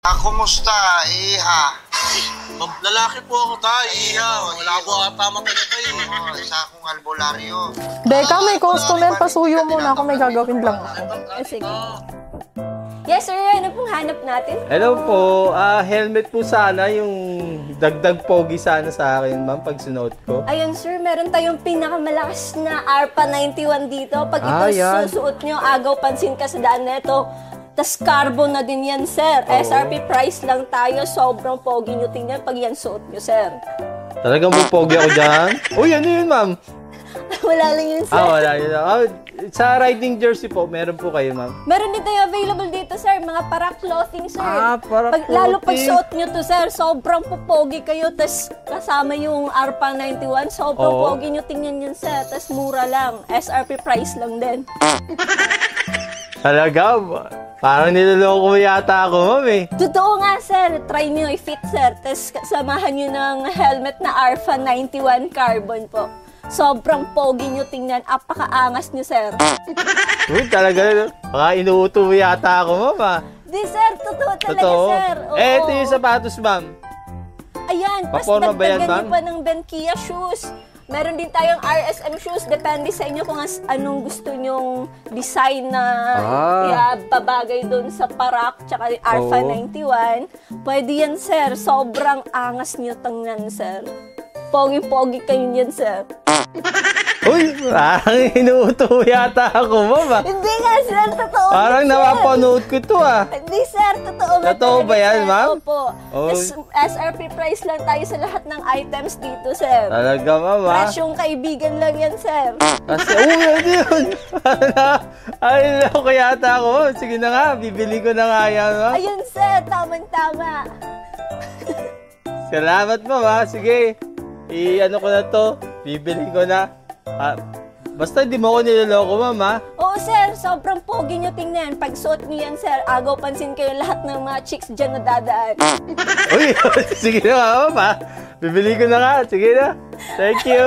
Kumusta, Iha? Lalaki po ako tayo, Iha. Wala ko ata matagal tayo. Isa akong albularyo. Deka, may customer. Pasuyo muna ako. May gagawin lang ako. Sige. Yes, sir. Ano pong hanap natin? Hello po. Helmet po sana. Yung dagdag pogi sana sa akin, ma'am, pag sinuot ko. Ayun, sir. Meron tayong pinakamalakas na ARPA 91 dito. Pag ito susuot nyo, agaw pansin ka sa daan na ito. Tas carbon na din yan, sir. SRP price lang tayo. Sobrang pogi nyo. Tingnan pag yan suot nyo, sir. Talagang pogi ako dyan? Uy, ano yun, ma'am? Wala lang yun, sir. Wala yun. Sa riding jersey po, meron po kayo, ma'am? Meron din tayo available dito, sir. Mga para clothing, sir. Para lalo pag suot nyo to, sir, sobrang pogi kayo. Tas kasama yung ARPA 91. Sobrang pogi nyo. Tingnan yun, sir. Tas mura lang. SRP price lang din. Talaga ba? Parang niloloko mo yata ako, ma'am eh. Totoo nga, sir. Try nyo i-fit, sir. Tapos samahan nyo ng helmet na ARPA 91 carbon po. Sobrang pogi nyo tingnan. Apaka-angas nyo, sir. Uy, talaga. Baka inuuto mo yata ako, ma'am ah. Di, sir. Totoo talaga, sir. Oo. Ito yung sapatos, ma'am. Ayan. Tapos dagdagan nyo pa ng Benkia shoes. Meron din tayong RSM shoes. Depende sa inyo kung anong gusto nyong design na babagay doon sa parak tsaka ARPA 91. Pwede yan, sir. Sobrang angas nyo tingnan, sir. Pogi-pogi kayo yan, sir. Uy, parang inuuto yata ako, ma'am. Hindi nga, sir. Totoo. Parang napapanood ko to Hindi, sir. Totoo nga. Totoo ba yan, ma'am? Opo. SRP price lang tayo sa lahat ng items dito, sir. Talaga, ma'am, Presyong kaibigan lang yan, sir. Kasi, ano yun? Ay, loko yata ako. Sige na nga, bibili ko na nga yan, ma'am. Ayun, sir. Tamang-tama. Salamat, ma'am, Sige. I-ano ko na to. Bibili ko na. Basta hindi mo ako niloloko, ma'am, Oo, sir. Sobrang pogi nyo tingnan. Pag suot nyo yan, sir, agaw pansin kayo lahat ng mga chicks dyan na dadaan. Uy, sige na, ma'am, Bibili ko na nga. Sige na. Thank you.